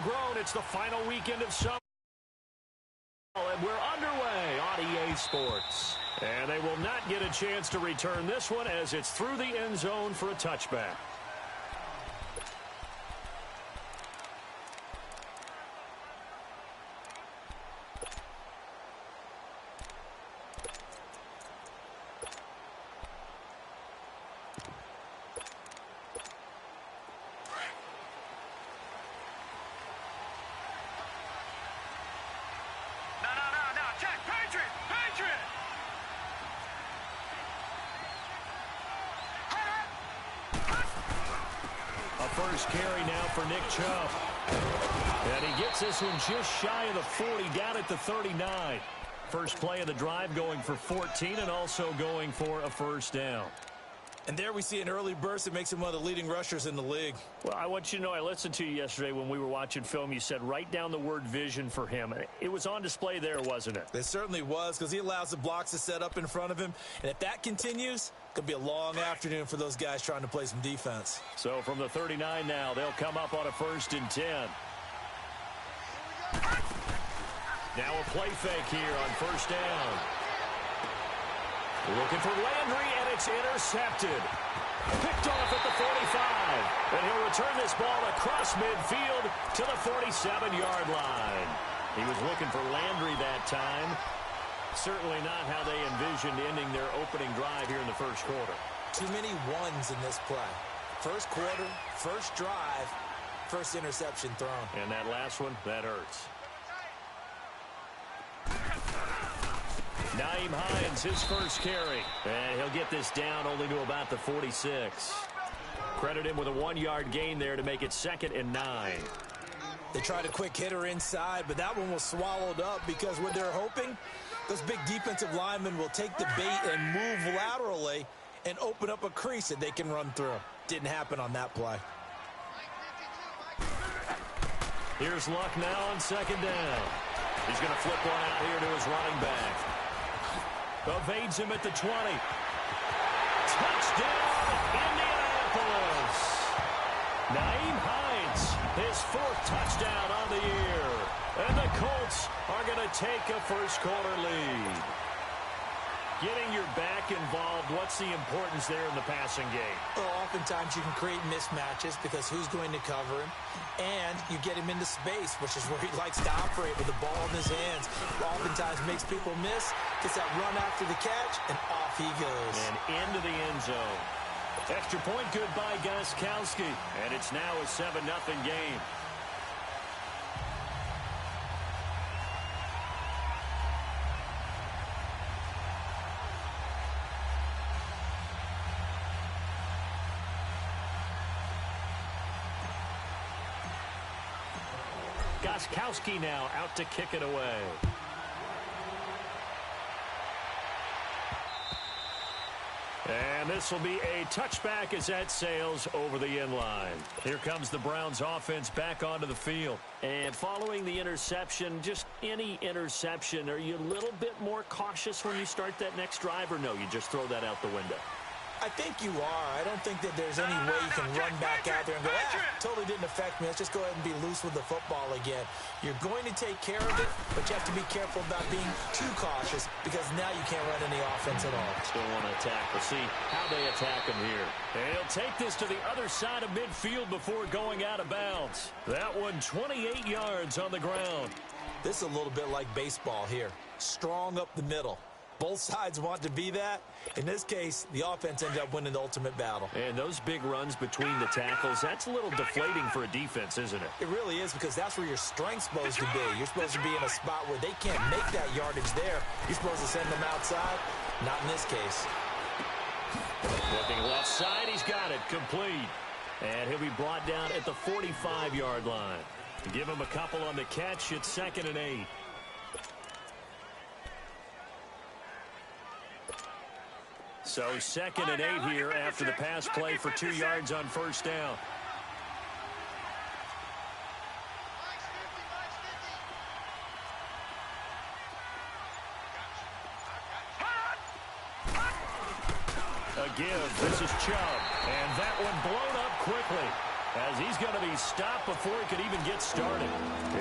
grown. It's the final weekend of summer. And we're underway on EA Sports. And they will not get a chance to return this one as it's through the end zone for a touchback. First carry now for Nick Chubb. And he gets this one just shy of the 40, down at the 39. First play of the drive going for 14 and also going for a first down. And there we see an early burst that makes him one of the leading rushers in the league. Well, I want you to know, I listened to you yesterday when we were watching film. You said write down the word vision for him. It was on display there, wasn't it? It certainly was, because he allows the blocks to set up in front of him. And if that continues, it could be a long afternoon for those guys trying to play some defense. So from the 39 now, they'll come up on a 1st and 10. Now a play fake here on 1st down. Looking for Landry, and it's intercepted. Picked off at the 45. And he'll return this ball across midfield to the 47-yard line. He was looking for Landry that time. Certainly not how they envisioned ending their opening drive here in the first quarter. Too many ones in this play. First quarter, first drive, first interception thrown. And that last one, that hurts. Nyheim Hines, his first carry. And he'll get this down only to about the 46. Credit him with a 1-yard gain there to make it 2nd and 9. They tried a quick hitter inside, but that one was swallowed up because what they're hoping, those big defensive linemen will take the bait and move laterally and open up a crease that they can run through. Didn't happen on that play. Here's Luck now on 2nd down. He's going to flip one out here to his running back. Evades him at the 20. Touchdown, Indianapolis. Nyheim Hines, his 4th touchdown on the year. And the Colts are going to take a first quarter lead. Getting your back involved, what's the importance there in the passing game? Well, oftentimes you can create mismatches because who's going to cover him? And you get him into space, which is where he likes to operate with the ball in his hands. Oftentimes makes people miss, gets that run after the catch, and off he goes. And into the end zone. Extra point good by Gostkowski. And it's now a 7-0 game. Gostkowski now out to kick it away. And this will be a touchback as that sails over the end line. Here comes the Browns offense back onto the field. And following the interception, just any interception, are you a little bit more cautious when you start that next drive, or no, you just throw that out the window? I think you are. I don't think that there's any way you can run back out there and go, totally didn't affect me. Let's just go ahead and be loose with the football again. You're going to take care of it, but you have to be careful about being too cautious because now you can't run any offense at all. Still want to attack. We'll see how they attack him here. And he'll take this to the other side of midfield before going out of bounds. That one 28 yards on the ground. This is a little bit like baseball here. Strong up the middle. Both sides want to be that. In this case, the offense ended up winning the ultimate battle. And those big runs between the tackles, that's a little deflating for a defense, isn't it? It really is, because that's where your strength's supposed to be. You're supposed to be in a spot where they can't make that yardage there. You're supposed to send them outside. Not in this case. Looking left side, he's got it. Complete. And he'll be brought down at the 45-yard line. Give him a couple on the catch. It's 2nd and 8. So 2nd and 8 here after the pass play for 2 yards on 1st down. A give. This is Chubb. And that one blown up quickly. as he's going to be stopped before he could even get started.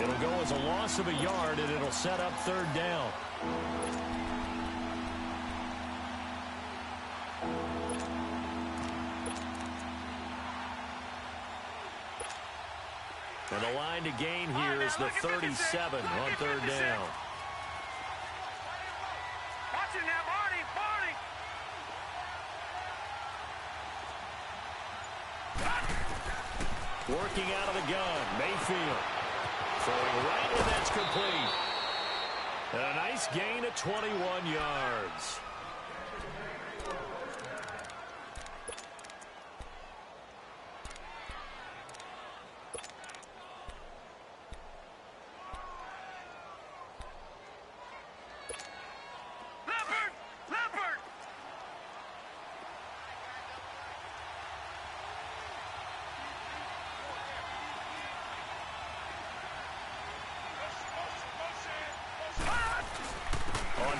It'll go as a loss of a yard, and it'll set up third down. And the line to gain here is the 37 on third down. Watch it now, Barney, Barney. Working out of the gun, Mayfield. Throwing right, and that's complete. And a nice gain of 21 yards.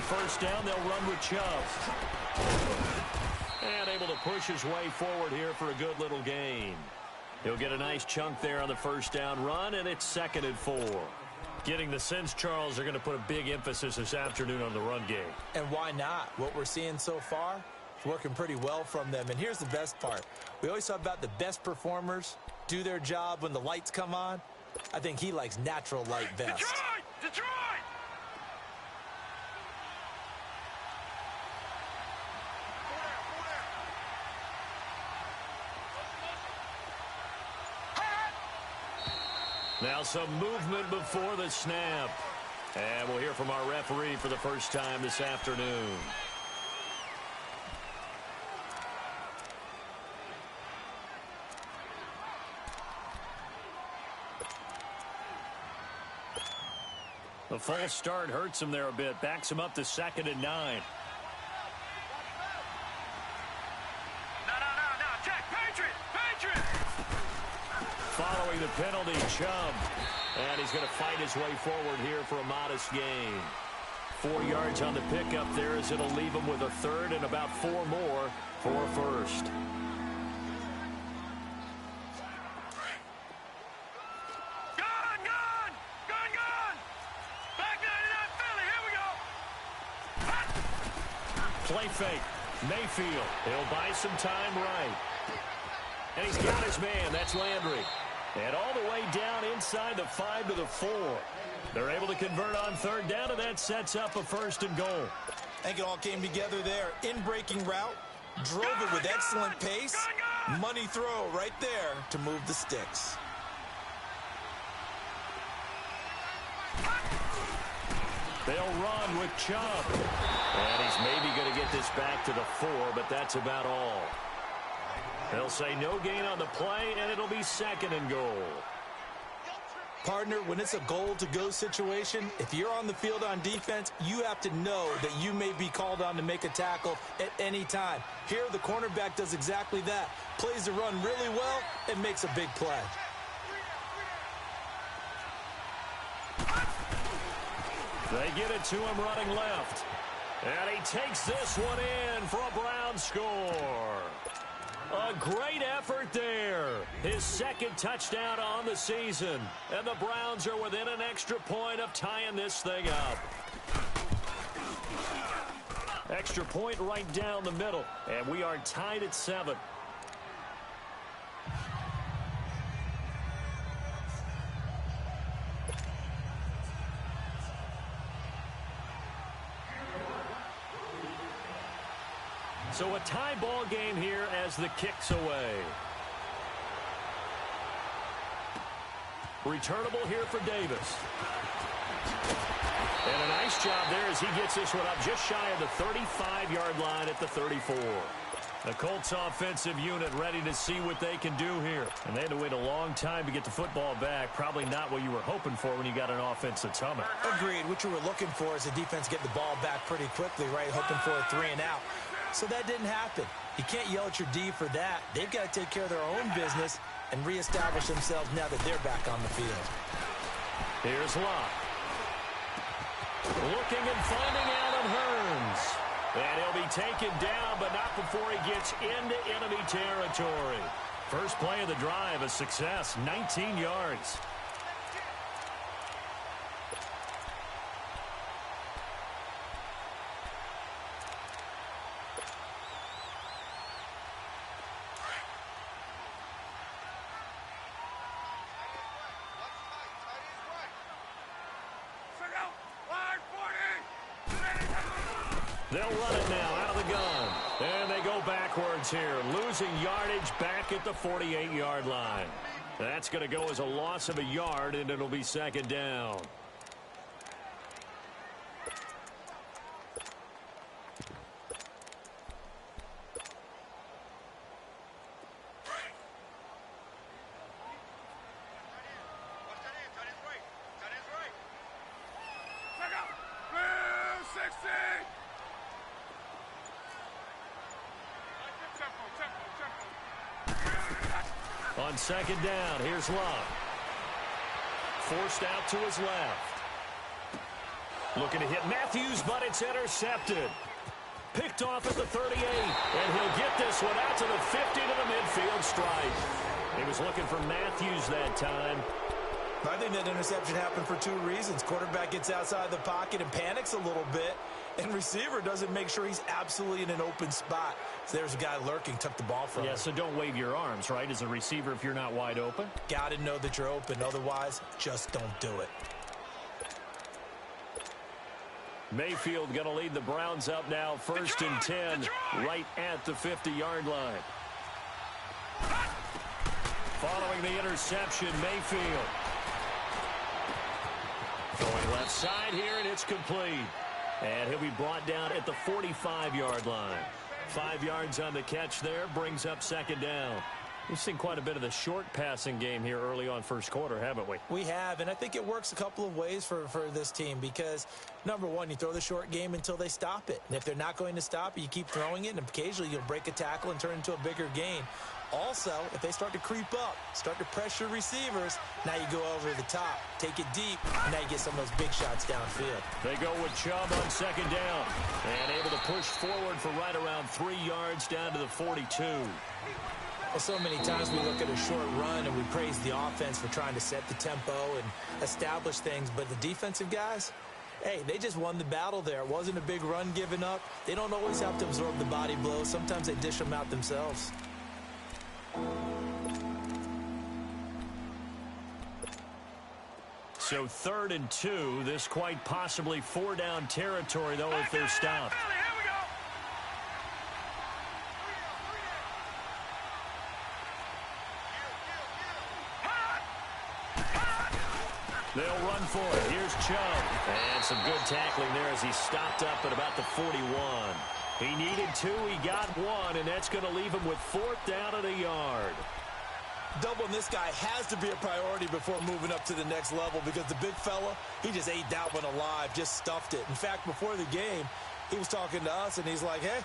First down, they'll run with Chubb. And able to push his way forward here for a good little gain. He'll get a nice chunk there on the first down run, and it's 2nd and 4. Getting the sense, Charles, they're going to put a big emphasis this afternoon on the run game. And why not? What we're seeing so far, it's working pretty well from them. And here's the best part. We always talk about the best performers do their job when the lights come on. I think he likes natural light best. Detroit! Now some movement before the snap. And we'll hear from our referee for the first time this afternoon. The false start hurts him there a bit. Backs him up to 2nd and 9. Following the penalty, Chubb. And he's going to fight his way forward here for a modest gain. 4 yards on the pickup there as it'll leave him with a third and about 4 more for a first. Back 99 Philly, here we go. Play fake. Mayfield. He'll buy some time right. And he's got his man. That's Landry. And all the way down inside the 5 to the 4. They're able to convert on third down, and that sets up a 1st and goal. I think it all came together there. In-breaking route. Drove it with excellent pace. Money throw right there to move the sticks. They'll run with Chubb. And he's maybe going to get this back to the 4, but that's about all. They'll say no gain on the play, and it'll be 2nd and goal. Partner, when it's a goal-to-go situation, if you're on the field on defense, you have to know that you may be called on to make a tackle at any time. Here, the cornerback does exactly that. Plays the run really well and makes a big play. They get it to him running left. And he takes this one in for a Brown score. A great effort there. His 2nd touchdown on the season. And the Browns are within an extra point of tying this thing up. Extra point right down the middle. And we are tied at 7. So a tie ball game here as the kick's away. Returnable here for Davis. And a nice job there as he gets this one up just shy of the 35-yard line at the 34. The Colts offensive unit ready to see what they can do here. And they had to wait a long time to get the football back. Probably not what you were hoping for when you got an offense that's humming. Agreed. What you were looking for is the defense get the ball back pretty quickly, right? Hoping for a 3 and out. So that didn't happen. You can't yell at your D for that. They've got to take care of their own business and reestablish themselves now that they're back on the field. Here's Locke. Looking and finding Allen Hurns. And he'll be taken down, but not before he gets into enemy territory. First play of the drive, a success, 19 yards. They'll run it now out of the gun. And they go backwards here, losing yardage back at the 48-yard line. That's going to go as a loss of a yard, and it'll be second down. On second down, here's Love. Forced out to his left. Looking to hit Matthews, but it's intercepted. Picked off at the 38, and he'll get this one out to the 50 to the midfield stripe. He was looking for Matthews that time. I think that interception happened for two reasons. Quarterback gets outside the pocket and panics a little bit, and receiver doesn't make sure he's absolutely in an open spot. So there's a guy lurking, took the ball from him. Yeah, so don't wave your arms, right, as a receiver if you're not wide open. Got to know that you're open. Otherwise, just don't do it. Mayfield going to lead the Browns up now, 1st and 10, right at the 50-yard line. Following the interception, Mayfield. Going left side here, and it's complete. And he'll be brought down at the 45-yard line. 5 yards on the catch there, brings up second down. We've seen quite a bit of the short passing game here early on first quarter, haven't we? We have, and I think it works a couple of ways for this team because, number one, you throw the short game until they stop it. And if they're not going to stop it, you keep throwing it, and occasionally you'll break a tackle and turn it into a bigger gain. Also, if they start to creep up, start to pressure receivers, now you go over the top, take it deep, and now you get some of those big shots downfield. They go with Chubb on second down and able to push forward for right around 3 yards down to the 42. Well, so many times we look at a short run and we praise the offense for trying to set the tempo and establish things, but the defensive guys, hey, they just won the battle there. It wasn't a big run given up. They don't always have to absorb the body blows. Sometimes they dish them out themselves. So 3rd and 2, this quite possibly 4-down territory, though, if they're stopped. They'll run for it. Here's Chubb. And some good tackling there as he stopped up at about the 41. He needed 2, he got 1, and that's going to leave him with 4th down and a yard. Doubling this guy has to be a priority before moving up to the next level because the big fella, he just ate that one alive, just stuffed it. In fact, before the game, he was talking to us, and he's like, hey,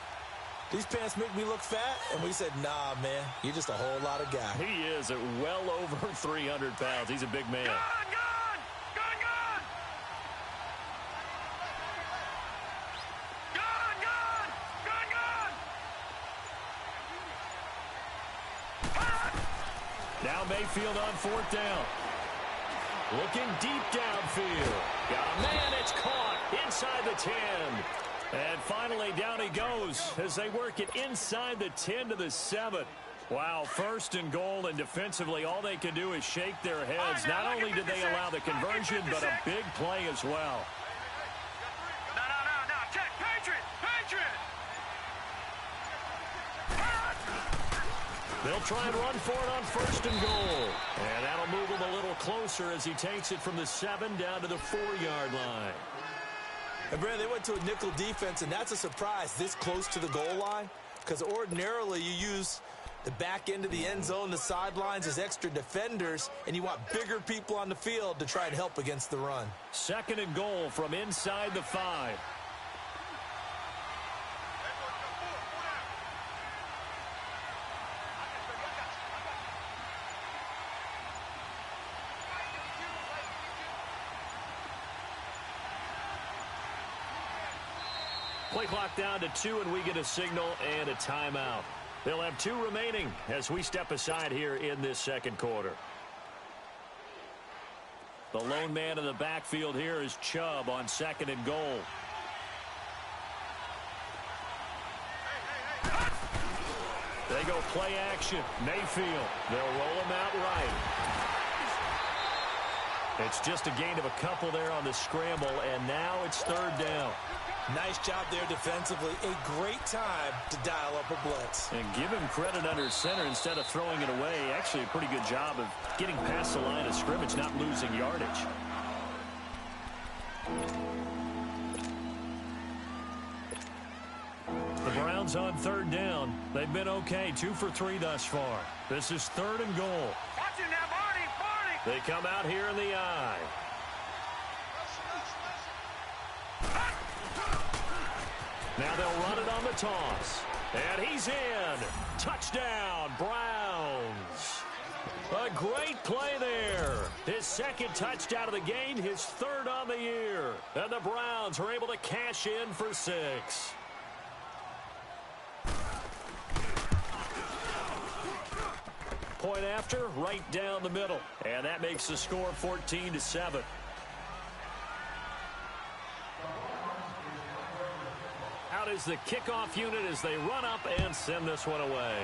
these pants make me look fat? And we said, nah, man, you're just a whole lot of guy. He is at well over 300 pounds. He's a big man. Now Mayfield on 4th down. Looking deep downfield. Got a man, it's caught inside the 10. And finally down he goes as they work it inside the 10 to the 7. Wow, 1st and goal, and defensively all they can do is shake their heads. Not only did they allow the conversion, but a big play as well. No, check, Patriot. They'll try and run for it on 1st and goal. And that'll move him a little closer as he takes it from the 7 down to the 4-yard line. And, Brad, they went to a nickel defense, and that's a surprise this close to the goal line because ordinarily you use the back end of the end zone, the sidelines as extra defenders, and you want bigger people on the field to try and help against the run. 2nd and goal from inside the 5. Play clock down to 2, and we get a signal and a timeout. They'll have 2 remaining as we step aside here in this second quarter. The lone man in the backfield here is Chubb on 2nd and goal. They go play action. Mayfield. They'll roll him out right. It's just a gain of a couple there on the scramble, and now it's 3rd down. Nice job there defensively. A great time to dial up a blitz. And give him credit under center instead of throwing it away. Actually, a pretty good job of getting past the line of scrimmage, not losing yardage. The Browns on 3rd down. They've been okay, 2 for 3 thus far. This is 3rd and goal. Watch it now, Barney. They come out here in the eye. Now they'll run it on the toss. And he's in. Touchdown, Browns. A great play there. His 2nd touchdown of the game, his 3rd on the year. And the Browns are able to cash in for 6. Point after, right down the middle. And that makes the score 14-7. Out is the kickoff unit as they run up and send this one away.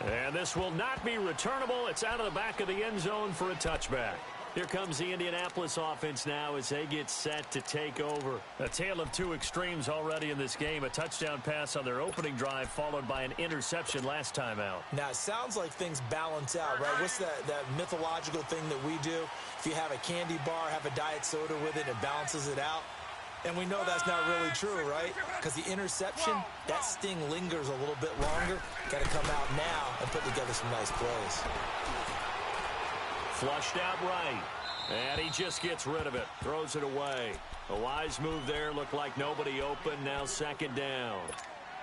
And this will not be returnable. It's out of the back of the end zone for a touchback. Here comes the Indianapolis offense now as they get set to take over. A tale of 2 extremes already in this game. A touchdown pass on their opening drive followed by an interception last time out. Now, it sounds like things balance out, right? What's that mythological thing that we do? If you have a candy bar, have a diet soda with it, it balances it out. And we know that's not really true, right? Because the interception, that sting lingers a little bit longer. Got to come out now and put together some nice plays. Flushed out right. And he just gets rid of it. Throws it away. A wise move there. Looked like nobody open. Now 2nd down.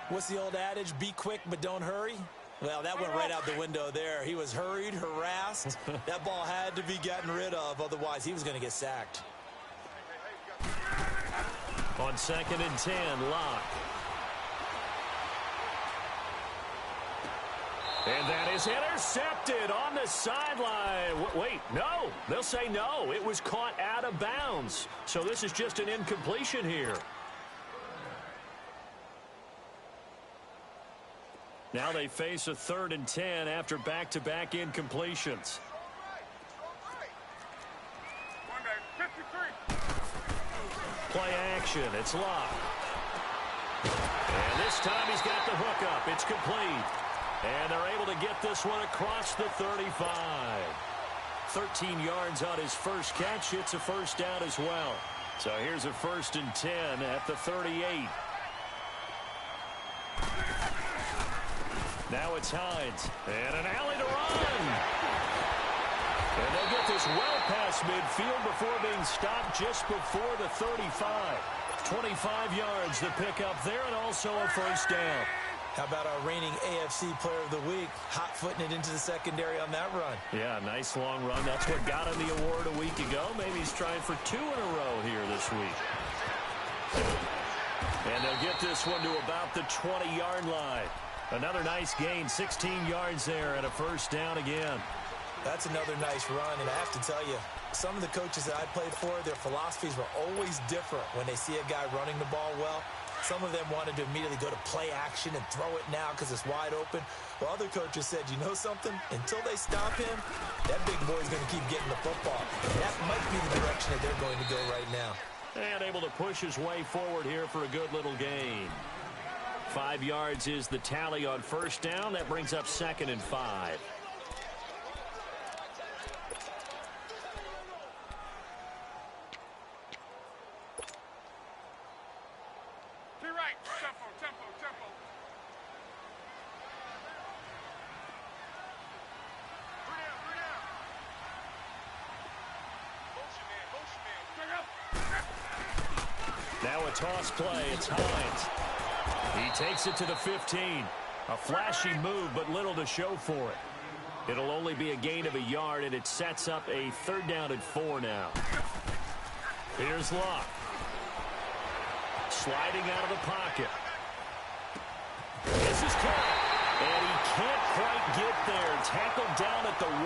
What's the old adage? Be quick, but don't hurry. Well, that went right out the window there. He was hurried, harassed. That ball had to be gotten rid of. Otherwise, he was going to get sacked. On 2nd and 10, Locke. And that is intercepted on the sideline. Wait, no. They'll say no. It was caught out of bounds. So this is just an incompletion here. Now they face a 3rd and 10 after back-to-back incompletions. Play action. It's Locke. And this time he's got the hook up. It's complete. And they're able to get this one across the 35. 13 yards on his first catch. It's a 1st down as well. So here's a 1st and 10 at the 38. Now it's Hines. And an alley to run. And they'll get this well past midfield before being stopped just before the 35. 25 yards to pick up there and also a 1st down. How about our reigning AFC Player of the Week, hot-footing it into the secondary on that run? Yeah, nice long run. That's what got him the award a week ago. Maybe he's trying for 2 in a row here this week. And they'll get this one to about the 20-yard line. Another nice gain, 16 yards there and a 1st down again. That's another nice run, and I have to tell you, some of the coaches that I played for, their philosophies were always different when they see a guy running the ball well. Some of them wanted to immediately go to play action and throw it now because it's wide open. While other coaches said, you know something? Until they stop him, that big boy's going to keep getting the football. And that might be the direction that they're going to go right now. And able to push his way forward here for a good little gain. 5 yards is the tally on 1st down. That brings up 2nd and 5. Now a toss play. It's Hines. He takes it to the 15. A flashy move, but little to show for it. It'll only be a gain of a yard, and it sets up a 3rd down and 4 now. Here's Locke. Sliding out of the pocket. can't quite get there. Tackled down at the 1.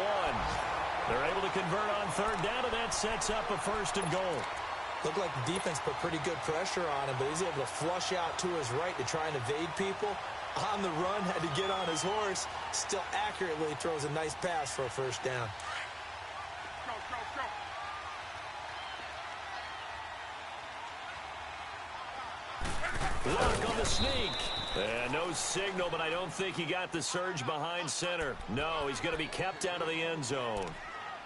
They're able to convert on third down, and that sets up a 1st and goal. Looked like the defense put pretty good pressure on him, but he's able to flush out to his right to try and evade people. On the run, had to get on his horse. Still accurately throws a nice pass for a 1st down. Lock on the sneak. And no signal, but I don't think he got the surge behind center. No, he's going to be kept out of the end zone.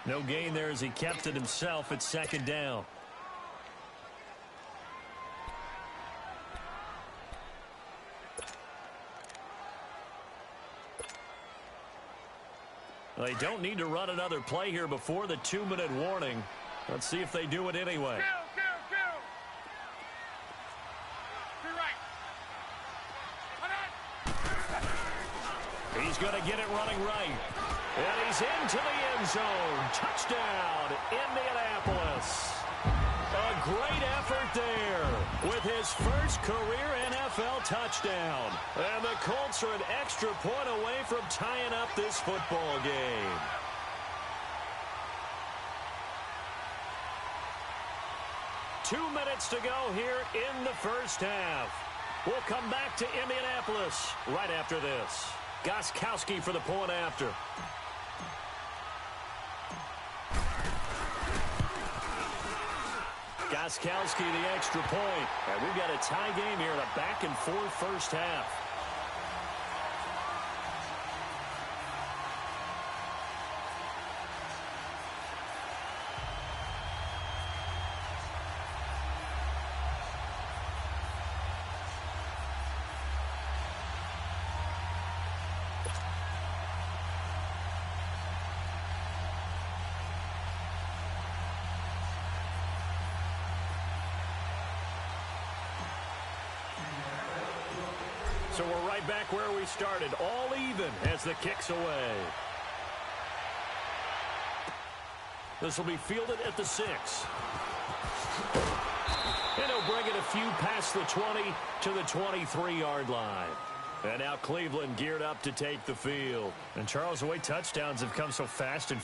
No gain there as he kept it himself at 2nd down. They don't need to run another play here before the 2-minute warning. Let's see if they do it anyway. He's going to get it running right. And he's into the end zone. Touchdown, Indianapolis. A great effort there with his first career NFL touchdown. And the Colts are an extra point away from tying up this football game. Two minutes to go here in the first half. We'll come back to Indianapolis right after this. Gostkowski for the point after. Gostkowski the extra point. And we've got a tie game here in a back-and-forth first half. So we're right back where we started, all even as the kick's away. This will be fielded at the 6. And he'll bring it a few past the 20 to the 23-yard line. And now Cleveland geared up to take the field. And Charles, the way touchdowns have come so fast and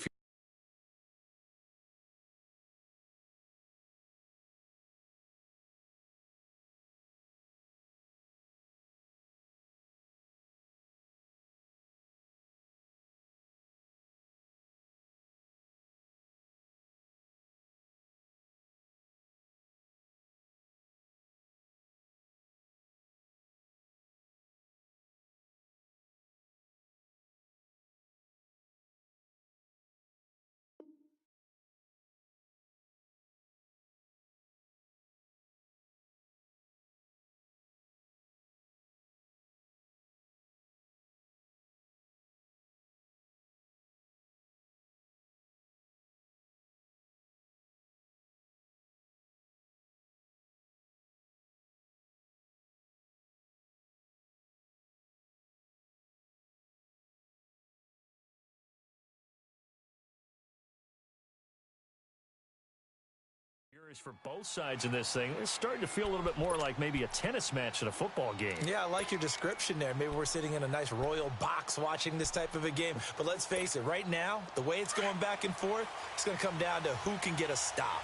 for both sides in this thing. It's starting to feel a little bit more like maybe a tennis match at a football game. Yeah, I like your description there. Maybe we're sitting in a nice royal box watching this type of a game. But let's face it, right now, the way it's going back and forth, it's going to come down to who can get a stop.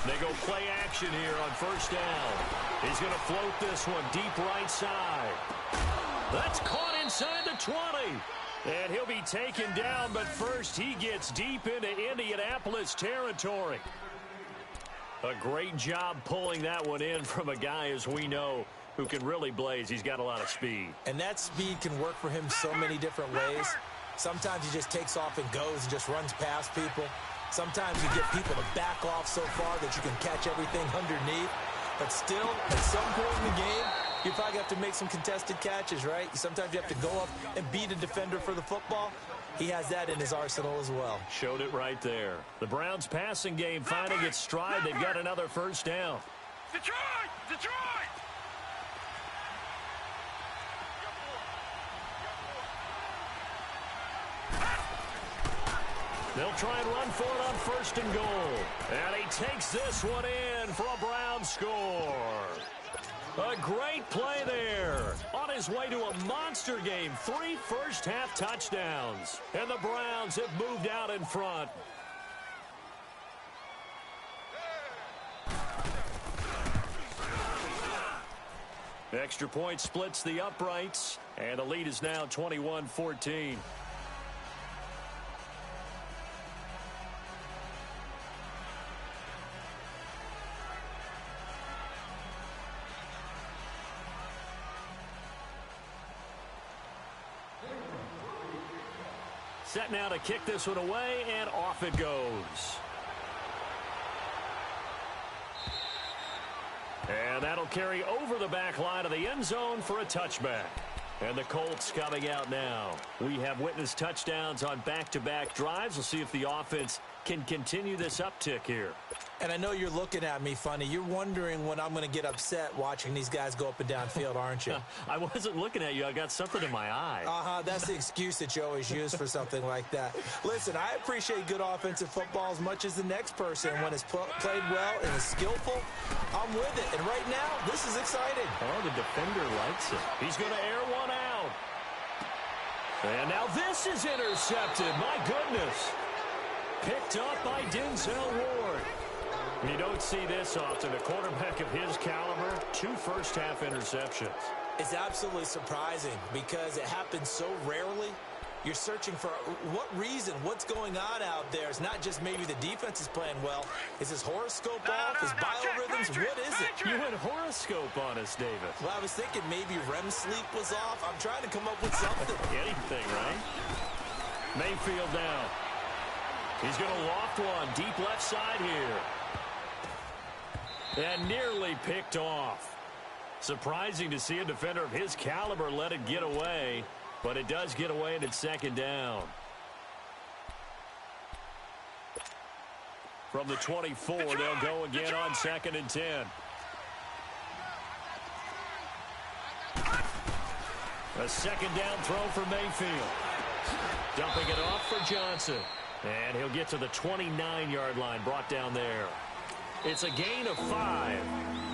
They go play action here on first down. He's going to float this one deep right side. That's caught inside the 20. And he'll be taken down, but first he gets deep into Indianapolis territory. A great job pulling that one in from a guy, as we know, who can really blaze. He's got a lot of speed. And that speed can work for him so many different ways. Sometimes he just takes off and goes and just runs past people. Sometimes you get people to back off so far that you can catch everything underneath. But still, at some point in the game, you probably have to make some contested catches, right? Sometimes you have to go up and beat a defender for the football. He has that in his arsenal as well. Showed it right there. The Browns passing game finding its stride. They've got another first down. Detroit! Detroit! They'll try and run for it on 1st and goal. And he takes this one in for a Browns score. A great play there. On his way to a monster game, 3 first-half touchdowns. And the Browns have moved out in front. Extra point splits the uprights, and the lead is now 21-14. Set now to kick this one away, and off it goes. And that'll carry over the back line of the end zone for a touchback. And the Colts coming out now. We have witnessed touchdowns on back-to-back drives. We'll see if the offense can continue this uptick here. And I know you're looking at me funny. You're wondering when I'm going to get upset watching these guys go up and down field, aren't you? I wasn't looking at you. I got something in my eye. That's the excuse that you always use for something like that. Listen, I appreciate good offensive football as much as the next person. When it's played well and is skillful, I'm with it. And right now, this is exciting. Oh, the defender likes it. He's going to air one out. And now this is intercepted. My goodness. Picked up by Denzel Ward. You don't see this often. A quarterback of his caliber, 2 first-half interceptions. It's absolutely surprising because it happens so rarely. You're searching for what reason, what's going on out there. It's not just maybe the defense is playing well. Is his horoscope off? His biorhythms? What is it? You went horoscope on us, David. Well, I was thinking maybe REM sleep was off. I'm trying to come up with something. Anything, right? Mayfield down. He's going to loft one deep left side here. And nearly picked off. Surprising to see a defender of his caliber let it get away, but it does get away and it's 2nd down. From the 24, they'll go again on 2nd and 10. A 2nd down throw for Mayfield. Dumping it off for Johnson. And he'll get to the 29-yard line, brought down there. It's a gain of 5.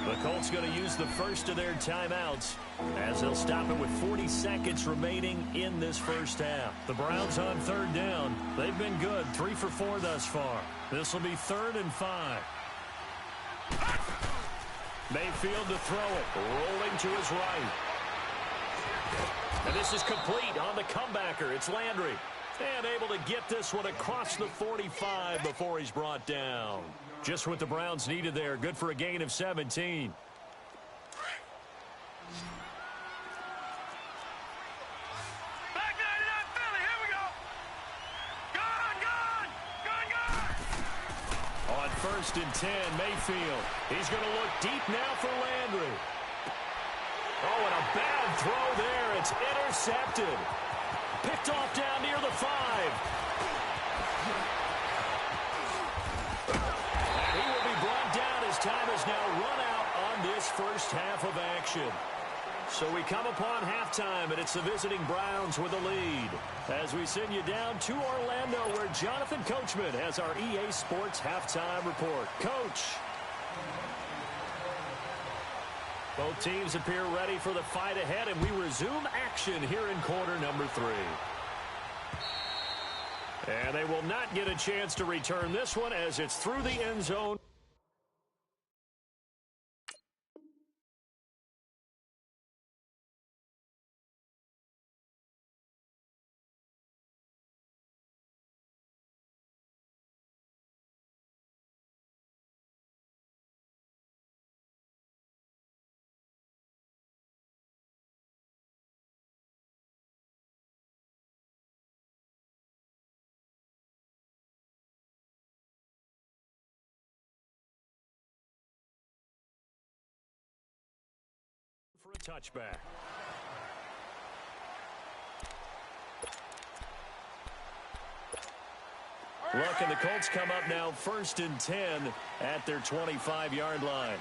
The Colts going to use the first of their timeouts as they'll stop it with 40 seconds remaining in this first half. The Browns on 3rd down. They've been good, 3 for 4 thus far. This will be 3rd and 5. Mayfield to throw it, rolling to his right. And this is complete on the comebacker. It's Landry. And able to get this one across the 45 before he's brought down. Just what the Browns needed there. Good for a gain of 17. Back 99 Philly, here we go. Gone. On 1st and 10, Mayfield. He's going to look deep now for Landry. Oh, and a bad throw there. It's intercepted. Picked off down near the 5. And he will be brought down as time has now run out on this first half of action. So we come upon halftime, and it's the visiting Browns with the lead. As we send you down to Orlando, where Jonathan Coachman has our EA Sports halftime report. Coach. Both teams appear ready for the fight ahead, and we resume action here in quarter number 3. And they will not get a chance to return this one as it's through the end zone. For a touchback. Look, and the Colts come up now 1st and 10 at their 25-yard line.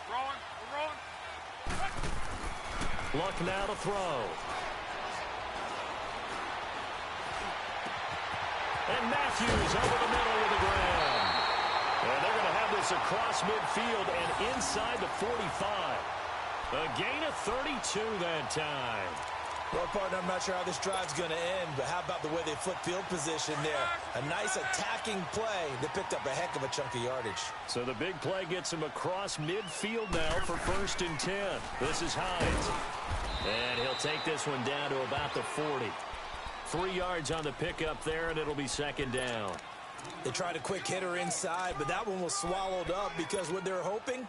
Rolling. Luck now to throw. And Matthews over the middle with a grab. And they're going to have this across midfield and inside the 45. A gain of 32 that time. Well, partner, I'm not sure how this drive's going to end, but how about the way they flip field position there? A nice attacking play. They picked up a heck of a chunk of yardage. So the big play gets him across midfield now for 1st and 10. This is Hines. And he'll take this one down to about the 40. 3 yards on the pickup there, and it'll be 2nd down. They tried a quick hitter inside, but that one was swallowed up because what they're hoping,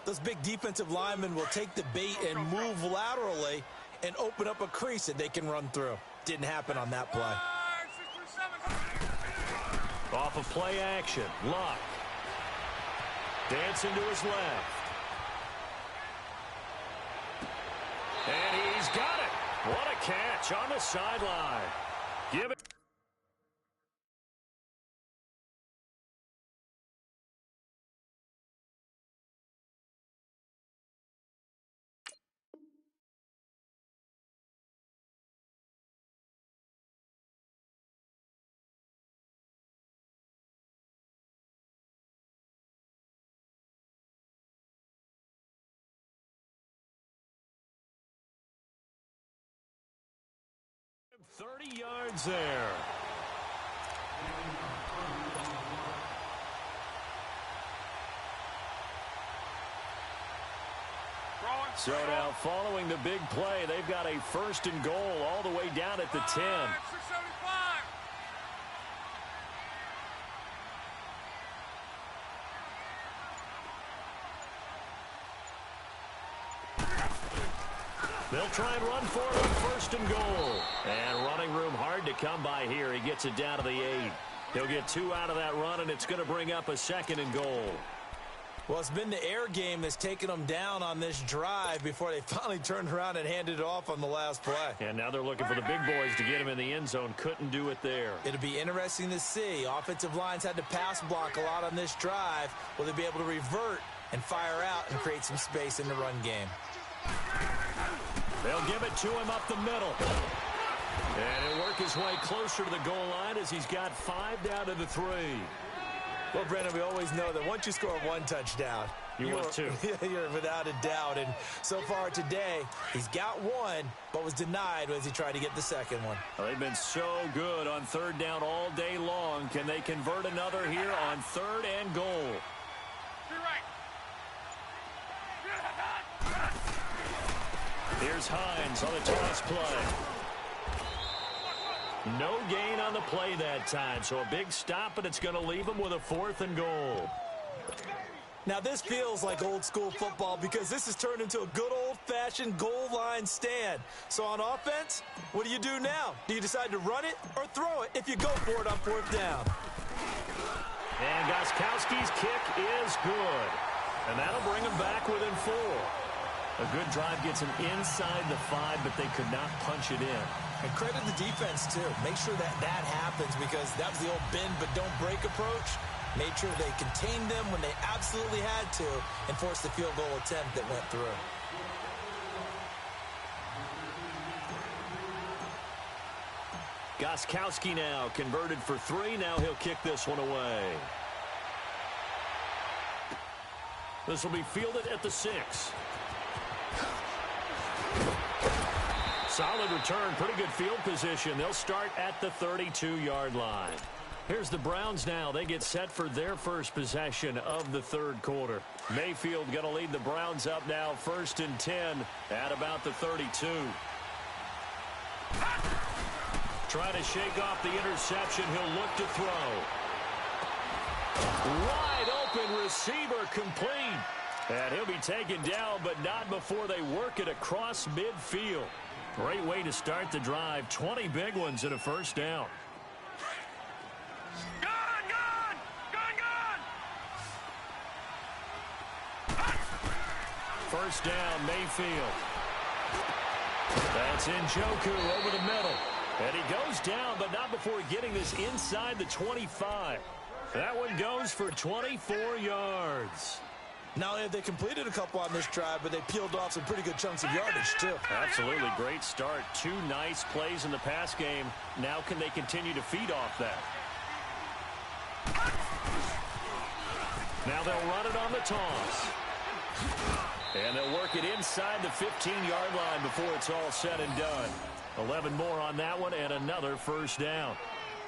those big defensive linemen will take the bait and move laterally and open up a crease that they can run through. Didn't happen on that play. Off of play action, Luck. Dancing to his left. And he's got it. What a catch on the sideline. Give it. $30 yards there. So now following the big play, they've got a 1st and goal all the way down at the 10. They'll try and run for it on 1st and goal. And running room hard to come by here. He gets it down to the 8. He'll get 2 out of that run, and it's going to bring up a 2nd and goal. Well, it's been the air game that's taken them down on this drive before they finally turned around and handed it off on the last play. And now they're looking for the big boys to get him in the end zone. Couldn't do it there. It'll be interesting to see. Offensive lines had to pass block a lot on this drive. Will they be able to revert and fire out and create some space in the run game? They'll give it to him up the middle. And he'll work his way closer to the goal line as he's got 5 down to the 3. Well, Brendan, we always know that once you score 1 touchdown, you want 2. You're without a doubt. And so far today, he's got 1, but was denied as he tried to get the 2nd one. Well, they've been so good on 3rd down all day long. Can they convert another here on 3rd and goal? Here's Hines on the toss play. No gain on the play that time, so a big stop, and it's going to leave him with a 4th and goal. Now, this feels like old-school football because this has turned into a good old-fashioned goal line stand. So on offense, what do you do now? Do you decide to run it or throw it if you go for it on 4th down? And Gostkowski's kick is good. And that'll bring him back within 4. A good drive gets him inside the 5, but they could not punch it in. And credit the defense, too. Make sure that happens because that was the old bend but don't break approach. Made sure they contained them when they absolutely had to and forced the field goal attempt that went through. Gostkowski now converted for 3. Now he'll kick this one away. This will be fielded at the 6. Solid return, pretty good field position. They'll start at the 32-yard line. Here's the Browns now. They get set for their first possession of the 3rd quarter. Mayfield going to lead the Browns up now, 1st and 10 at about the 32. Trying to shake off the interception. He'll look to throw. Wide open receiver complete. And he'll be taken down, but not before they work it across midfield. Great way to start the drive. 20 big ones and a 1st down. First down, Mayfield. That's Njoku over the middle. And he goes down, but not before getting this inside the 25. That one goes for 24 yards. Not only have they completed a couple on this drive, but they peeled off some pretty good chunks of yardage, too. Absolutely great start. 2 nice plays in the pass game. Now can they continue to feed off that? Now they'll run it on the toss. And they'll work it inside the 15-yard line before it's all said and done. 11 more on that one and another first down.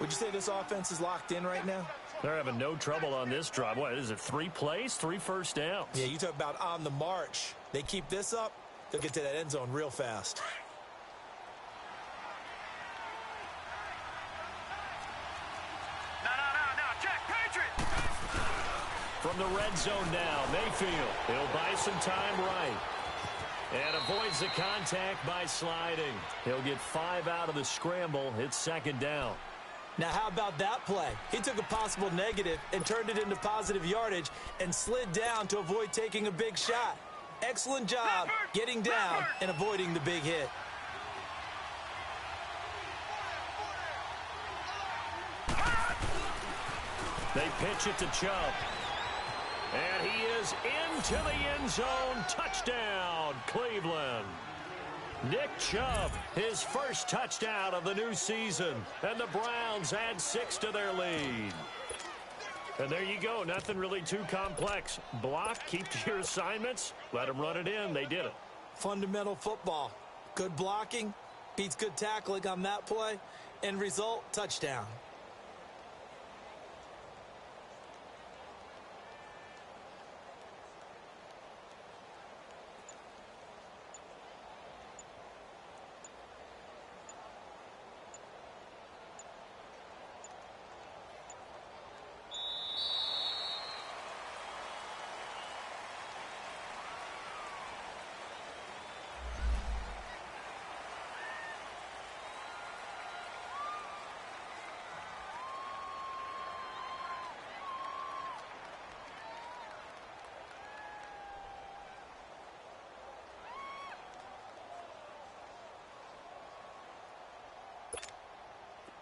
Would you say this offense is locked in right now? They're having no trouble on this drive. What is it, 3 plays, 3 first downs? Yeah, you talk about on the march. They keep this up, they'll get to that end zone real fast. No, check, Patriot! From the red zone now, Mayfield. He'll buy some time right. And avoids the contact by sliding. He'll get 5 out of the scramble. It's second down. Now, how about that play? He took a possible negative and turned it into positive yardage and slid down to avoid taking a big shot. Excellent job getting down and avoiding the big hit. They pitch it to Chubb. And he is into the end zone. Touchdown, Cleveland. Nick Chubb, his first touchdown of the new season. And the Browns add 6 to their lead. And there you go. Nothing really too complex. Block, keep to your assignments, let them run it in. They did it. Fundamental football. Good blocking, beats good tackling on that play. End result, touchdown.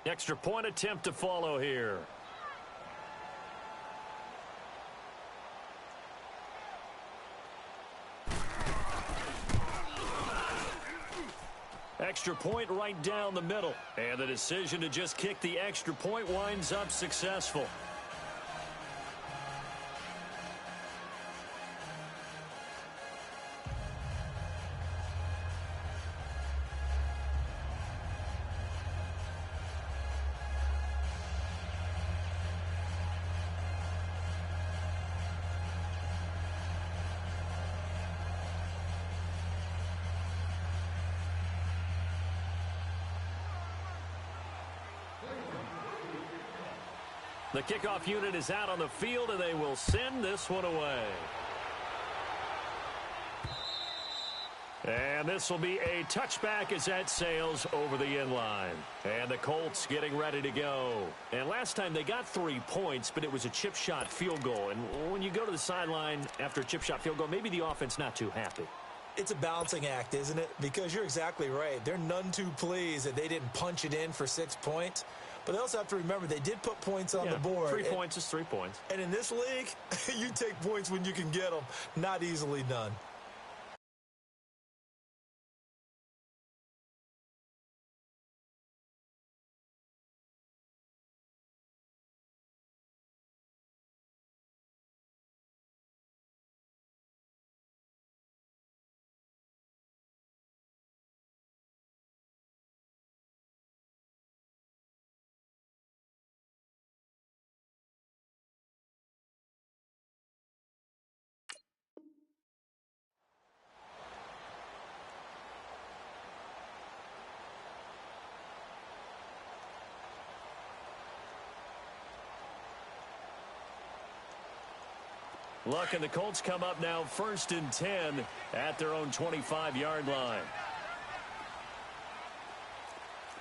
Extra point attempt to follow here. Extra point right down the middle. And the decision to just kick the extra point winds up successful. The kickoff unit is out on the field, and they will send this one away. And this will be a touchback as that sails over the end line. And the Colts getting ready to go. And last time they got 3 points, but it was a chip shot field goal. And when you go to the sideline after a chip shot field goal, maybe the offense not too happy. It's a balancing act, isn't it? Because you're exactly right. They're none too pleased that they didn't punch it in for 6 points. But they also have to remember they did put points on the board. 3 points is 3 points. And in this league, you take points when you can get them. Not easily done. Look, and the Colts come up now 1st and 10 at their own 25-yard line.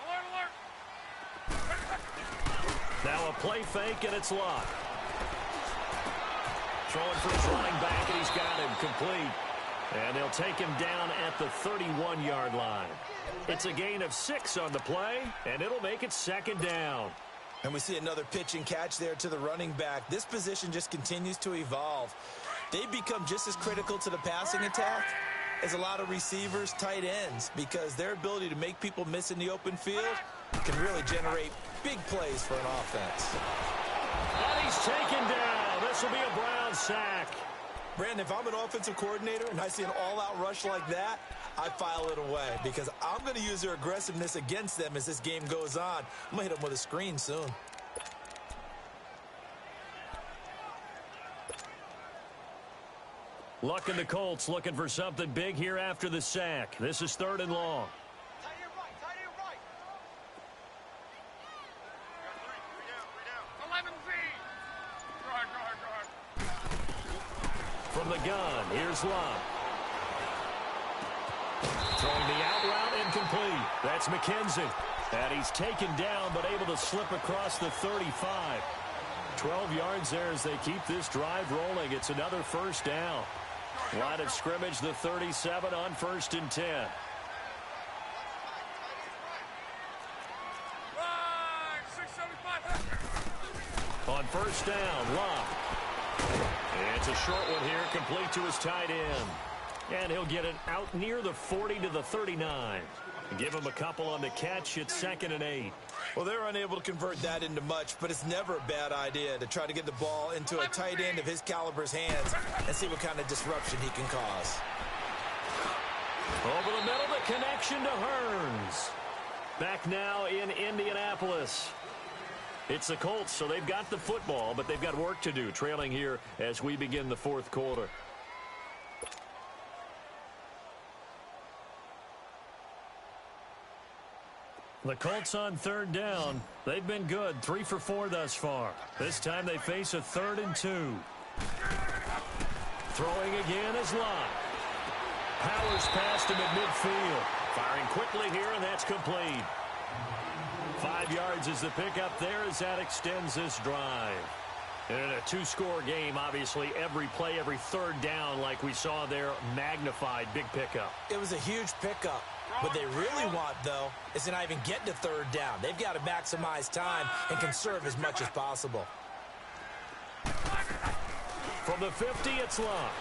Alert. Now a play fake, and it's locked. Throwing for his running back, and he's got him complete. And they'll take him down at the 31-yard line. It's a gain of 6 on the play, and it'll make it second down. And we see another pitch and catch there to the running back. This position just continues to evolve. They become just as critical to the passing attack as a lot of receivers, tight ends, because their ability to make people miss in the open field can really generate big plays for an offense. And he's taken down. This will be a Brown sack. Brandon, if I'm an offensive coordinator and I see an all-out rush like that, I file it away because I'm going to use their aggressiveness against them as this game goes on. I'm going to hit them with a screen soon. Luck and the Colts looking for something big here after the sack. This is 3rd and long. Tight end right, tight end right. 11 Z. Go ahead. From the gun, here's Lott. Throwing the out route, incomplete. That's McKenzie. And he's taken down, but able to slip across the 35. 12 yards there as they keep this drive rolling. It's another first down. Line of scrimmage, the 37 on 1st and 10. Right, 675. On first down, Lott. It's a short one here, complete to his tight end. And he'll get it out near the 40 to the 39. Give him a couple on the catch. It's 2nd and 8. Well, they're unable to convert that into much, but it's never a bad idea to try to get the ball into a tight end of his caliber's hands and see what kind of disruption he can cause. Over the middle, the connection to Hearns. Back now in Indianapolis. It's the Colts, so they've got the football, but they've got work to do, trailing here as we begin the 4th quarter. The Colts on 3rd down. They've been good, 3 for 4 thus far. This time they face a 3rd and 2. Throwing again is Lott. Powers past him at midfield. Firing quickly here, and that's complete. 5 yards is the pickup there as that extends this drive. In a 2-score game, obviously, every play, every 3rd down, like we saw there, magnified, big pickup. It was a huge pickup. What they really want, though, is to not even get to 3rd down. They've got to maximize time and conserve as much as possible. From the 50, it's Lott.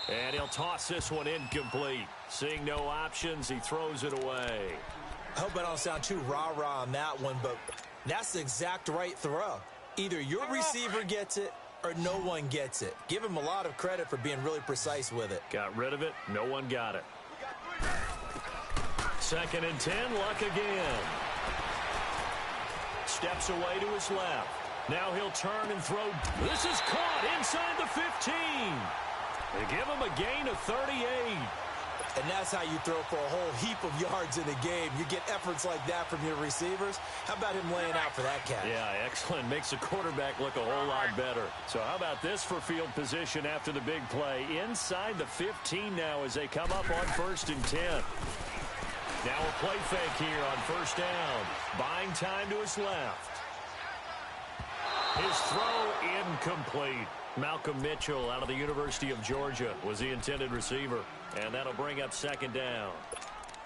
And he'll toss this one incomplete. Seeing no options, he throws it away. I hope I don't sound too rah-rah on that one, but that's the exact right throw. Either your receiver gets it or no one gets it. Give him a lot of credit for being really precise with it. Got rid of it. No one got it. 2nd and 10. Luck again. Steps away to his left. Now he'll turn and throw. This is caught inside the 15. They give him a gain of 38. And that's how you throw for a whole heap of yards in a game. You get efforts like that from your receivers. How about him laying out for that catch? Yeah, excellent. Makes the quarterback look a whole lot better. So how about this for field position after the big play? Inside the 15 now as they come up on 1st and 10. Now a play fake here on 1st down. Buying time to his left. His throw incomplete. Malcolm Mitchell out of the University of Georgia was the intended receiver. And that'll bring up 2nd down.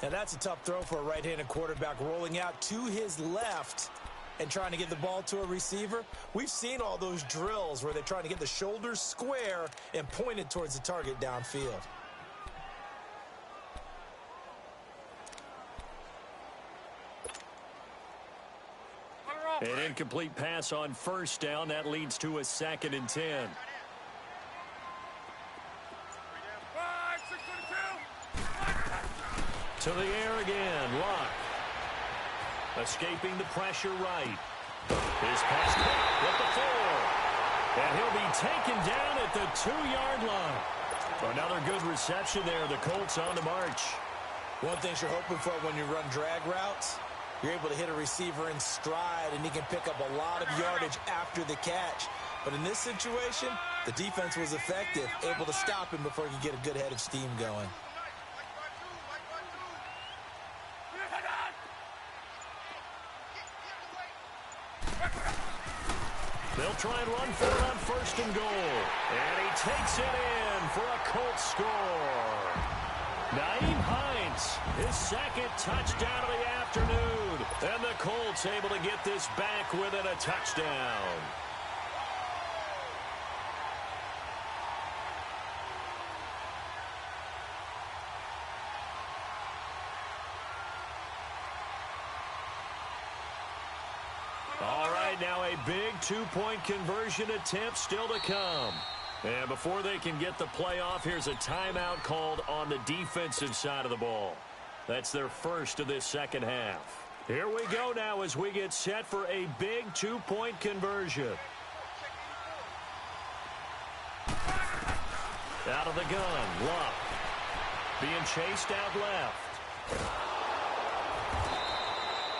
Now that's a tough throw for a right-handed quarterback, rolling out to his left and trying to get the ball to a receiver. We've seen all those drills where they're trying to get the shoulders square and point it towards the target downfield. An incomplete pass on 1st down. That leads to a 2nd and 10. To the air again. Lott. Escaping the pressure right. His pass caught at the 4. And he'll be taken down at the 2-yard line. Another good reception there. The Colts on the march. One thing you're hoping for when you run drag routes, you're able to hit a receiver in stride, and he can pick up a lot of yardage after the catch. But in this situation, the defense was effective, able to stop him before he could get a good head of steam going. They'll try and run for it on 1st and goal. And he takes it in for a Colts score. Nyheim Hines, his 2nd touchdown of the afternoon. And the Colts able to get this back within a touchdown. big two-point conversion attempt still to come. And before they can get the play off, here's a timeout called on the defensive side of the ball. That's their first of this second half. Here we go now as we get set for a big two-point conversion. Out of the gun, Luck. Being chased out left.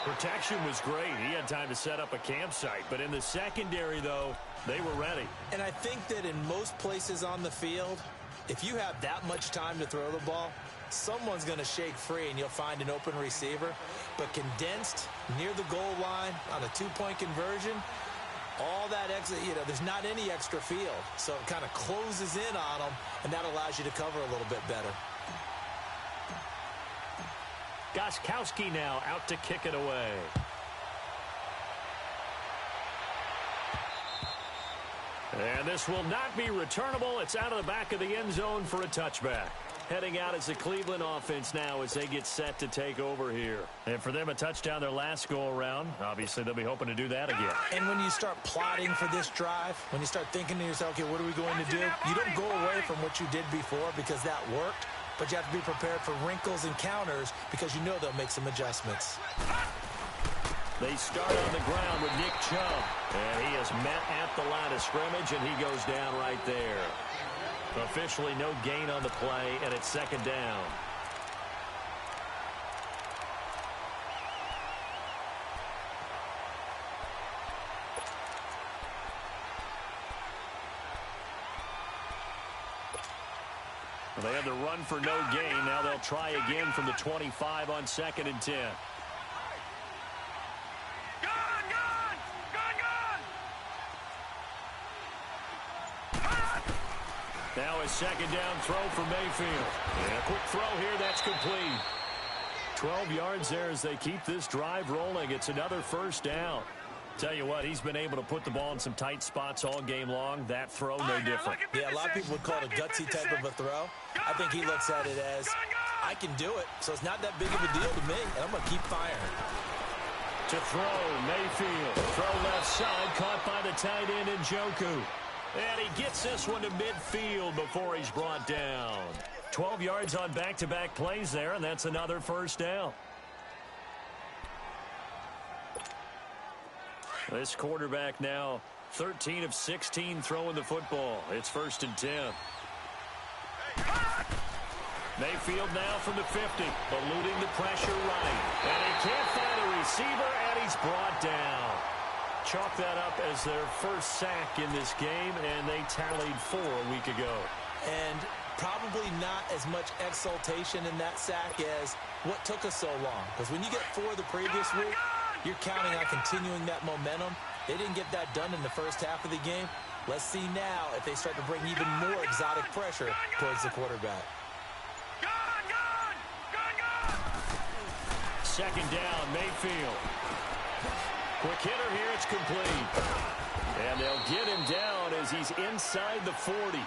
Protection was great. He had time to set up a campsite. But in the secondary, though, they were ready. And I think that in most places on the field, if you have that much time to throw the ball, someone's going to shake free and you'll find an open receiver. But condensed near the goal line on a two-point conversion, all that extra, there's not any extra field. So it kind of closes in on them, and that allows you to cover a little bit better. Gostkowski now out to kick it away. And this will not be returnable. It's out of the back of the end zone for a touchback. Heading out as the Cleveland offense now as they get set to take over here. And for them, a touchdown their last go-around. Obviously, they'll be hoping to do that again. And when you start plotting for this drive, when you start thinking to yourself, okay, what are we going to do? You don't go away from what you did before because that worked. But you have to be prepared for wrinkles and counters because you know they'll make some adjustments. They start on the ground with Nick Chubb. And he is met at the line of scrimmage, and he goes down right there. Officially no gain on the play, and it's second down. They had the run for no gain. Now they'll try again from the 25 on 2nd and 10. Now a second down throw for Mayfield. And a quick throw here, that's complete. 12 yards there as they keep this drive rolling. It's another first down. Tell you what, he's been able to put the ball in some tight spots all game long. That throw, no different. Yeah, a lot of people would call it a gutsy type of a throw. I think he looks at it as, I can do it, so it's not that big of a deal to me, and I'm going to keep firing. To throw, Mayfield. Throw left side, caught by the tight end Njoku. And he gets this one to midfield before he's brought down. 12 yards on back-to-back plays there, and that's another first down. This quarterback now 13 of 16 throwing the football. It's 1st and 10. Mayfield now from the 50, eluding the pressure right. And he can't find a receiver, and he's brought down. Chalk that up as their first sack in this game, and they tallied 4 a week ago. And probably not as much exultation in that sack as what took us so long. Because when you get 4 the previous week, you're counting on continuing that momentum. They didn't get that done in the first half of the game. Let's see now if they start to bring even more exotic pressure towards the quarterback. Second down, Mayfield. Quick hitter here, it's complete. And they'll get him down as he's inside the 40.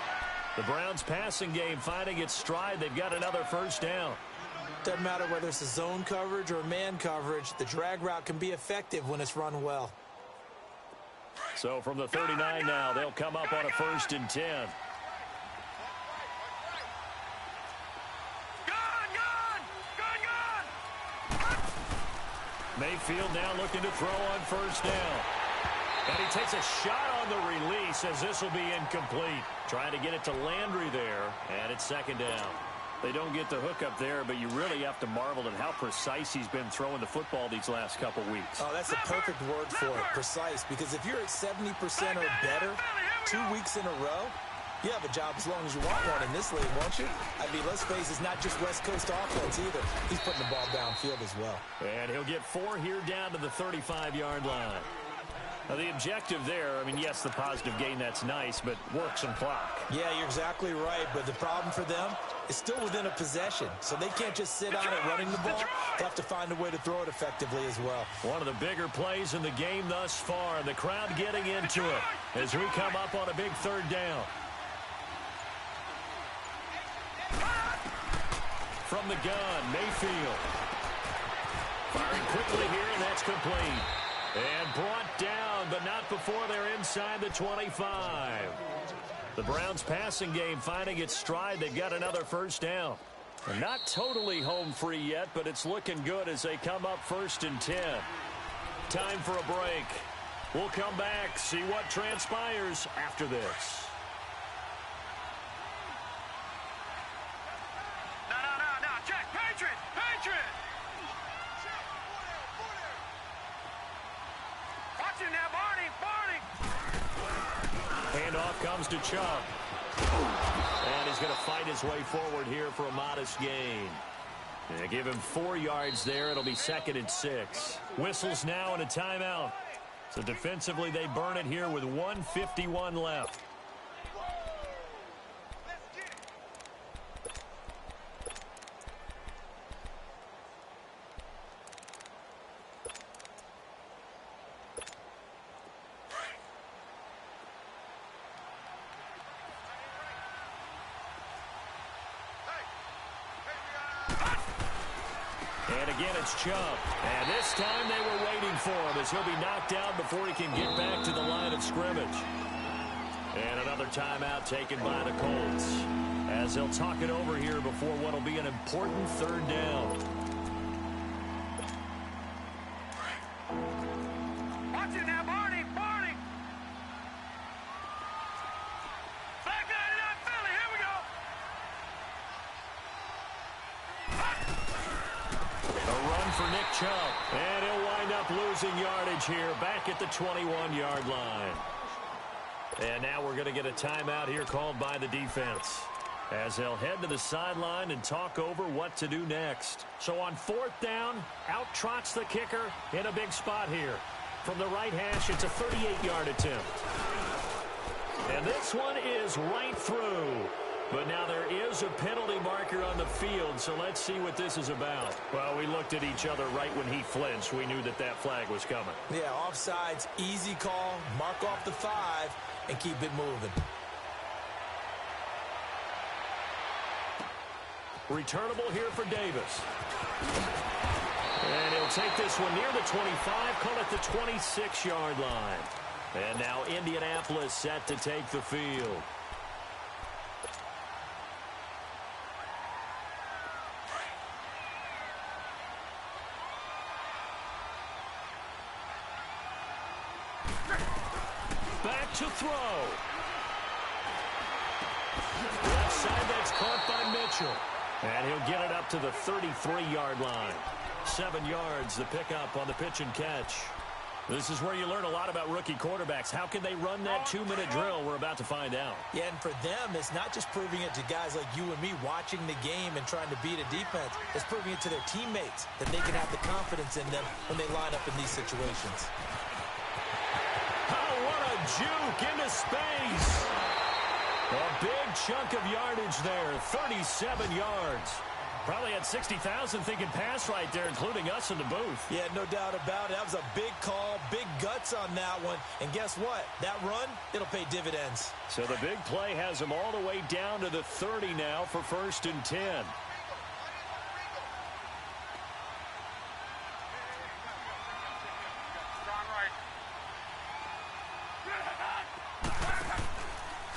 The Browns passing game finding its stride. They've got another first down. Doesn't matter whether it's a zone coverage or man coverage. The drag route can be effective when it's run well. So from the 39 now, they'll come up on a 1st and 10. Mayfield now looking to throw on first down. And he takes a shot on the release as this will be incomplete. Trying to get it to Landry there, and it's second down. They don't get the hook up there, but you really have to marvel at how precise he's been throwing the football these last couple weeks. Oh, that's the perfect word for it, precise, because if you're at 70% or better 2 weeks in a row, you have a job as long as you want one in this league, won't you? I mean, let's face it, it's not just West Coast offense either. He's putting the ball downfield as well. And he'll get 4 here down to the 35-yard line. Now, the objective there, I mean, yes, the positive gain, that's nice, but work some clock. Yeah, you're exactly right, but the problem for them is still within a possession, so they can't just sit on it running the ball. They have to find a way to throw it effectively as well. One of the bigger plays in the game thus far. The crowd getting into it as we come up on a big 3rd down. From the gun, Mayfield. Firing quickly here, and that's complete. And brought down down, but not before they're inside the 25. The Browns passing game finding its stride. They've got another first down. They're not totally home free yet, but it's looking good as they come up 1st and 10. Time for a break. We'll come back, see what transpires after this. No. Check. Patriot. Watch it now, Barney. Handoff comes to Chubb. And he's going to fight his way forward here for a modest gain. They give him 4 yards there. It'll be 2nd and 6. Whistles now and a timeout. So defensively, they burn it here with 1:51 left. And again, it's Chubb. And this time they were waiting for him as he'll be knocked down before he can get back to the line of scrimmage. And another timeout taken by the Colts as they'll talk it over here before what will be an important 3rd down. Watch it now, Barney. Back 99 Philly. Here we go. A run for Nick Chubb. And he'll wind up losing yardage here back at the 21-yard line. And now we're going to get a timeout here called by the defense as they'll head to the sideline and talk over what to do next. So on 4th down, out trots the kicker in a big spot here. From the right hash, it's a 38-yard attempt. And this one is right through. But now there is a penalty marker on the field, so let's see what this is about. Well, we looked at each other right when he flinched. We knew that that flag was coming. Yeah, offsides, easy call, mark off the 5, and keep it moving. Returnable here for Davis. And he'll take this one near the 25, call it the 26-yard line. And now Indianapolis set to take the field. Back to throw. Left side, that's caught by Mitchell. And he'll get it up to the 33-yard line. 7 yards, the pickup on the pitch and catch. This is where you learn a lot about rookie quarterbacks. How can they run that 2-minute drill? We're about to find out. Yeah, and for them, it's not just proving it to guys like you and me watching the game and trying to beat a defense. It's proving it to their teammates that they can have the confidence in them when they line up in these situations. Oh, what a juke into space. A big chunk of yardage there, 37 yards. Probably had 60,000 thinking pass right there, including us in the booth. Yeah, no doubt about it. That was a big call, big guts on that one. And guess what? That run, it'll pay dividends. So the big play has him all the way down to the 30 now for 1st and 10.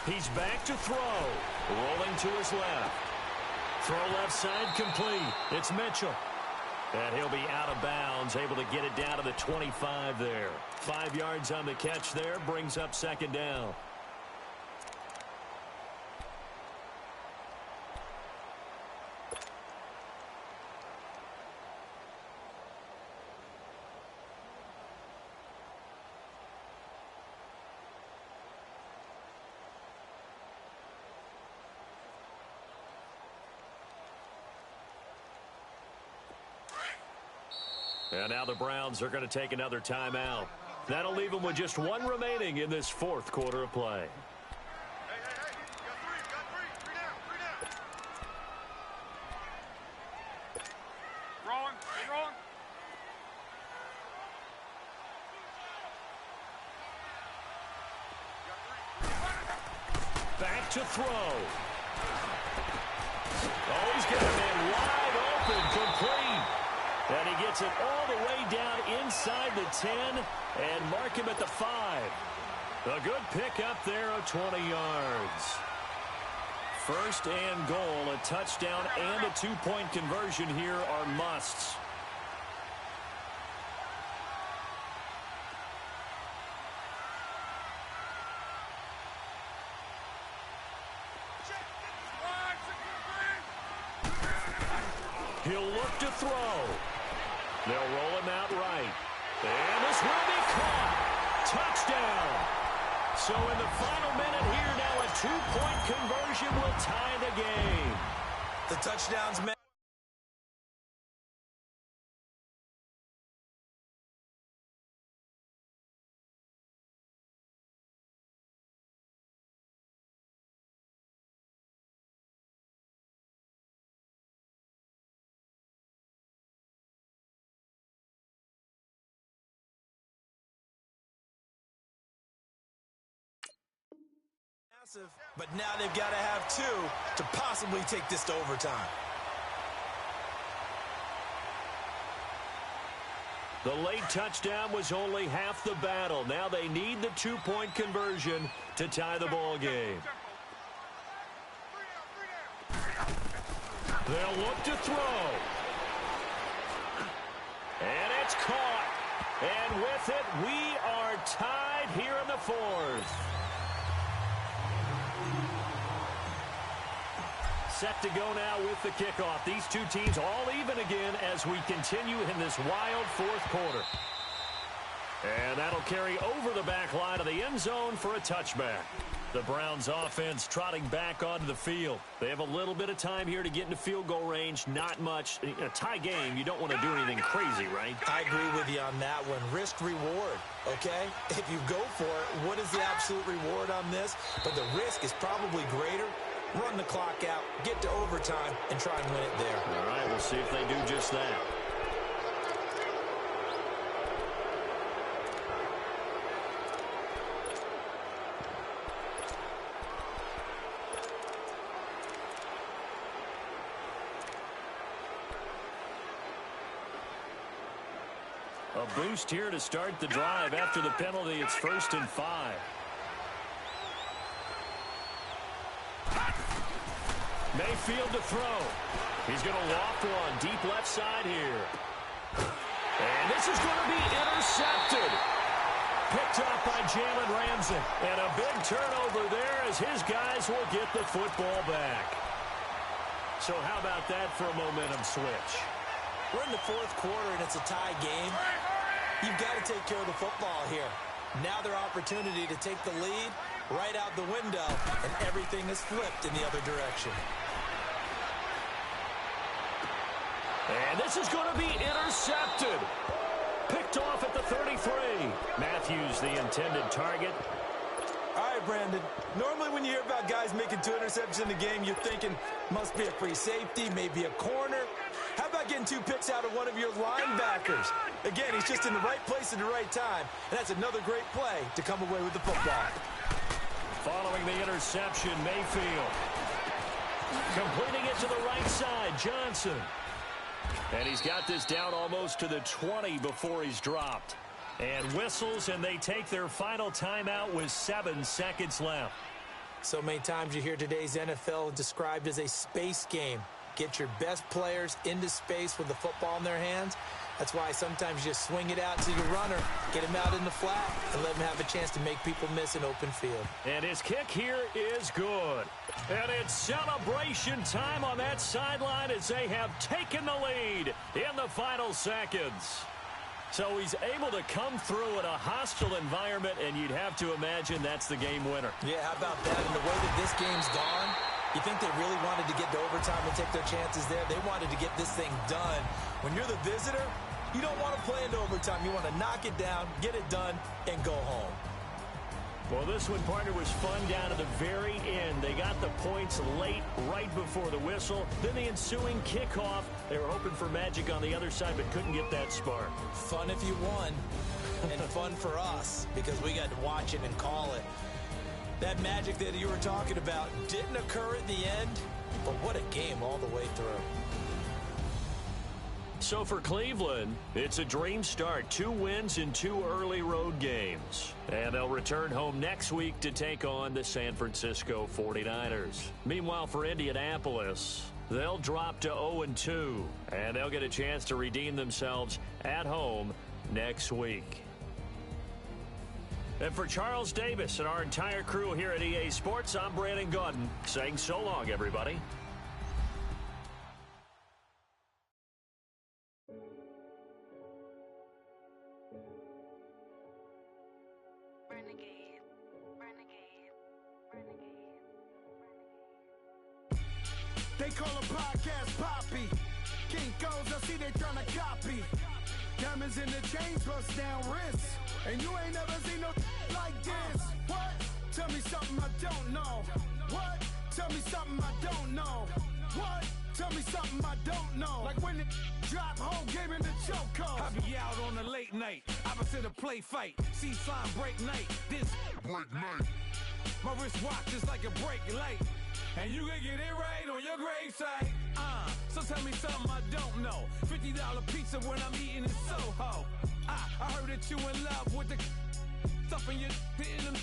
He's back to throw. Rolling to his left. Throw left side complete. It's Mitchell. And he'll be out of bounds, able to get it down to the 25 there. 5 yards on the catch there, brings up 2nd down. And now the Browns are going to take another timeout. That'll leave them with just 1 remaining in this 4th quarter of play. Hey, you got three down. Wrong. Back to throw. Oh, he's got a man wide open, complete. And he gets it all the way down inside the 10 and mark him at the 5. A good pick up there of 20 yards. First and goal, a touchdown and a two-point conversion here are musts. He'll look to throw. They'll roll him out right. And this will be caught. Touchdown. So in the final minute here now, a two-point conversion will tie the game. The touchdowns meant. But now they've got to have two to possibly take this to overtime. The late touchdown was only half the battle. Now they need the two-point conversion to tie the ball game. They'll look to throw. And it's caught. And with it, we are tied here in the fourth. Set to go now with the kickoff. These two teams all even again as we continue in this wild fourth quarter. And that'll carry over the back line of the end zone for a touchback. The Browns offense trotting back onto the field. They have a little bit of time here to get into field goal range. Not much. In a tie game, you don't want to do anything crazy, right? I agree with you on that one. Risk reward, okay? If you go for it, what is the absolute reward on this? But the risk is probably greater. Run the clock out, get to overtime, and try and win it there. All right, we'll see if they do just that. A boost here to start the drive. After the penalty, it's 1st and 5. Mayfield to throw. He's going to loft one deep left side here. And this is going to be intercepted. Picked up by Jalen Ramsey. And a big turnover there as his guys will get the football back. So how about that for a momentum switch? We're in the fourth quarter and it's a tie game. You've got to take care of the football here. Now their opportunity to take the lead right out the window, and everything is flipped in the other direction. And this is going to be intercepted. Picked off at the 33. Matthews, the intended target. All right, Brandon. Normally when you hear about guys making 2 interceptions in the game, you're thinking must be a free safety, maybe a corner. How about getting 2 picks out of one of your linebackers? Again, he's just in the right place at the right time, and that's another great play to come away with the football. Following the interception, Mayfield. Completing it to the right side, Johnson. And he's got this down almost to the 20 before he's dropped. And whistles, and they take their final timeout with 7 seconds left. So many times you hear today's NFL described as a space game. Get your best players into space with the football in their hands. That's why sometimes you just swing it out to your runner, get him out in the flat, and let him have a chance to make people miss an open field. And his kick here is good. And it's celebration time on that sideline as they have taken the lead in the final seconds. So he's able to come through in a hostile environment, and you'd have to imagine that's the game winner. Yeah, how about that? And the way that this game's gone, you think they really wanted to get to overtime and take their chances there? They wanted to get this thing done. When you're the visitor, you don't want to play into overtime. You want to knock it down, get it done, and go home. Well, this one, partner, was fun down to the very end. They got the points late, right before the whistle. Then the ensuing kickoff. They were hoping for magic on the other side, but couldn't get that spark. Fun if you won, and fun for us, because we got to watch it and call it. That magic that you were talking about didn't occur at the end, but what a game all the way through. So for Cleveland, it's a dream start. 2 wins in 2 early road games. And they'll return home next week to take on the San Francisco 49ers. Meanwhile, for Indianapolis, they'll drop to 0-2. And they'll get a chance to redeem themselves at home next week. And for Charles Davis and our entire crew here at EA Sports, I'm Brandon Gaudin saying so long, everybody. They call a podcast Poppy. Kinkos, I see they tryna copy. Diamonds in the chains, bust down wrists. And you ain't never seen no like this. What? Tell me something I don't know. What? Tell me something I don't know. What? Tell me something I don't know. Like when it drop, whole game in the chokehold. I be out on a late night, opposite a play fight. See slime break night, this break night. My wristwatch is like a brake light. And you can get it right on your gravesite. So tell me something I don't know. $50 pizza when I'm eating in Soho. I heard that you in love with the stuff in your hitting them.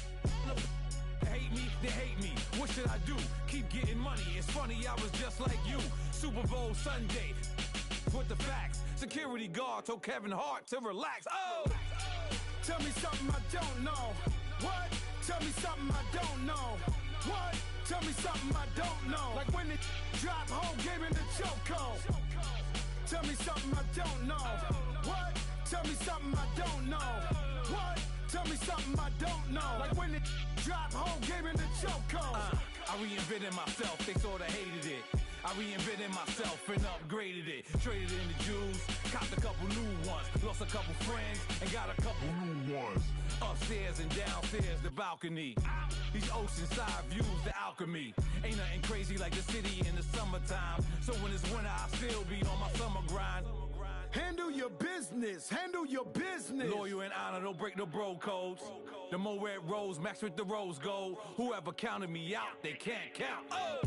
Hate me, they hate me. What should I do? Keep getting money. It's funny, I was just like you. Super Bowl Sunday. With the facts. Security guard told Kevin Hart to relax. Oh! Tell me something I don't know. What? Tell me something I don't know. What? Tell me something I don't know. Like when it drop, whole game in the chokehold. Tell me something I don't know. What? Tell me something I don't know. What? Tell me something I don't know. Like when it drop, whole game in the chokehold. I reinvented myself, they sorta hated it. I reinvented myself and upgraded it. Traded in the Jews, copped a couple new ones. Lost a couple friends and got a couple new ones. Upstairs and downstairs, the balcony. These oceanside views, the alchemy. Ain't nothing crazy like the city in the summertime. So when it's winter, I still be on my summer grind. Handle your business. Handle your business. Loyal and honor, don't break no bro codes. The more red rose, max with the rose gold. Whoever counted me out, they can't count. Oh!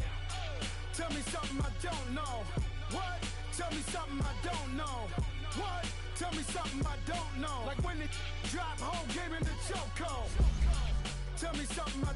Tell me something I don't know. What? Tell me something I don't know. What? Tell me something I don't know. Like when it drop, whole game in the chokehold. Tell me something I